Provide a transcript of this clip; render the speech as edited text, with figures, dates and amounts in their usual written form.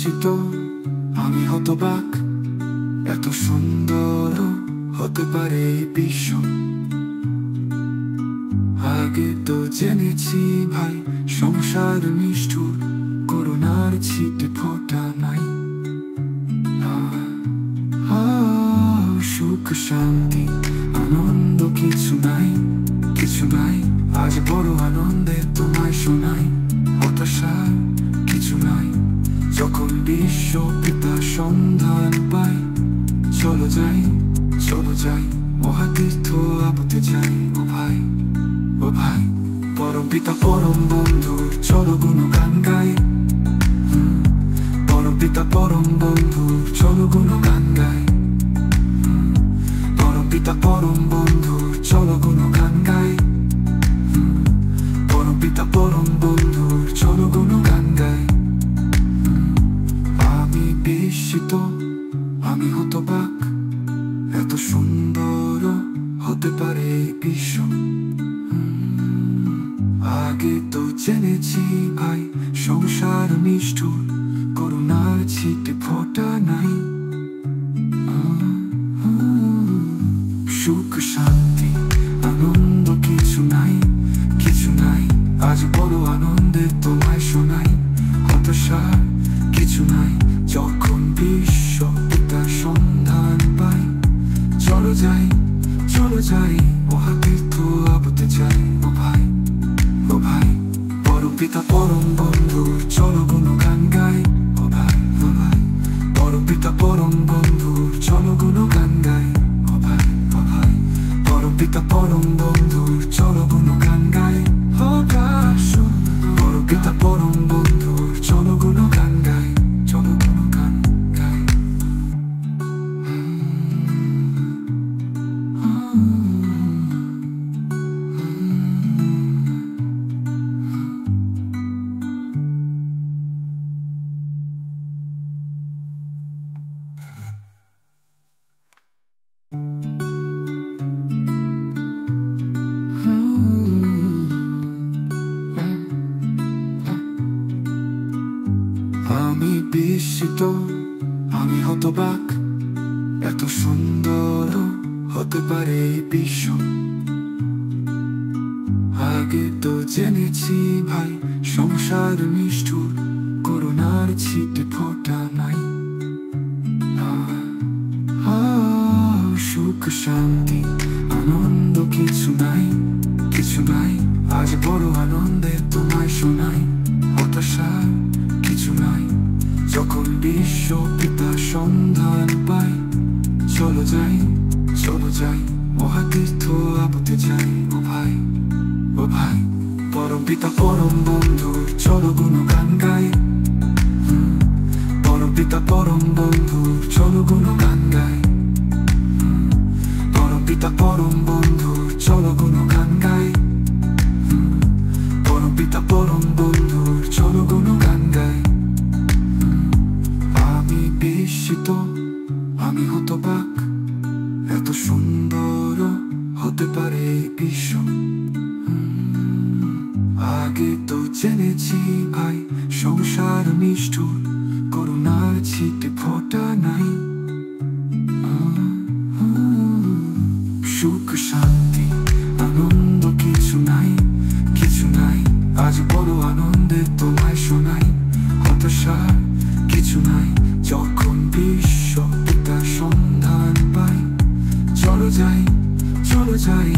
বিস্মিত, আমি হতবাক, এত সুন্দর হতে পারে এই বিশ্ব। আগে তো জেনেছি ভাই, সংসার নিষ্ঠুর, করুণার ছিটে ফোঁটা নাই। সুখ শান্তি আনন্দ কিছু নাই, কিছু নাই। আজ বড় আনন্দে তোমায় শোনাই, হতাশার কিছু নাই। যখন বিশ্ব পিতা সন্ধান পাই, চলো যাই, চলো যাই, মহাতীর্থ আবতে যাই। ও ভাই, ও ভাই, পরম পিতা পরম বন্ধু, চলো গুণগান গাই। পরম পিতা পরম বন্ধু, চলো গুণগান গাই। পরম পিতা পরম বন্ধু, চলো গুণগান গাই। পরম পিতা পরম বন্ধু, চলো গুণগান গাই। আমি বিস্মিত, আমি হতবাক, এত সুন্দর হতে পারে এই বিশ্ব। আগে তো জেনেছি ভাই, সংসার নিষ্ঠুর, করুণার ছিটে ফোঁটা নাই। সুখ শান্তি আনন্দ কিছু নাই, কিছু নাই। আজ বড় আনন্দে তোমায় শোনাই, হতাশার কিছু নাই। যখন বিশ্ব পিতার সন্ধান পাই, চলো যাই, চলো যাই, মহাতীর্থ আবতে যাই। ও ভাই, ও ভাই, পরম পিতা পরম বন্ধু, চলো গুণগান গাই। ও ভাই, ও ভাই, পরম পিতা পরম বন্ধু, চলো গুণগান গাই। ও ভাই, ও ভাই, পরম পিতা পরম বন্ধু, চলো গুণগান গাই। ও ভাই, পরম পিতা পরম বন্ধু, চলো গুণগান গাই, চলো গুণগান গাই। আমি বিস্মিত, আমি হতবাক, এত সুন্দর হতে পারে এই বিশ্ব। আগে তো জেনেছি ভাই, সংসার নিষ্ঠুর, করুণার ছিটে ফোঁটা নাই। সুখ শান্তি আনন্দ কিছু নাই, কিছু নাই। আজ বড় আনন্দে তোমায় শোনাই, হতাশার কিছু নাই। যখন বিশ্ব পিতা সন্ধান পাই, চলো যাই, চলো যাই, মহাতীর্থ আবতে যাই। ও ভাই, ও ভাই, পরম পিতা পরম বন্ধু, চলো গুণগান গাই। পরম পিতা পরম বন্ধু, চলো গুণগান গাই। পরম পিতা পরম বন্ধু, চলো গুণগান গাই। পরম পিতা পরম বন্ধু, চলো গুণগান গাই। আমি বিস্মিত, আমি হতবাক, এত সুন্দর হতে পারে এই বিশ্ব। আগে তো জেনেছি ভাই, সংসার নিষ্ঠুর, করুণার ছিটে ফোঁটা নাই। সুখ শান্তি আনন্দ কিছু নাই, কিছু নাই। আজ বড় আনন্দে তোমায় শোনাই, হতাশার কিছু নাই। যখন বিশ্ব পিতার সন্ধান পাই, চলো যাই, চলো যাই,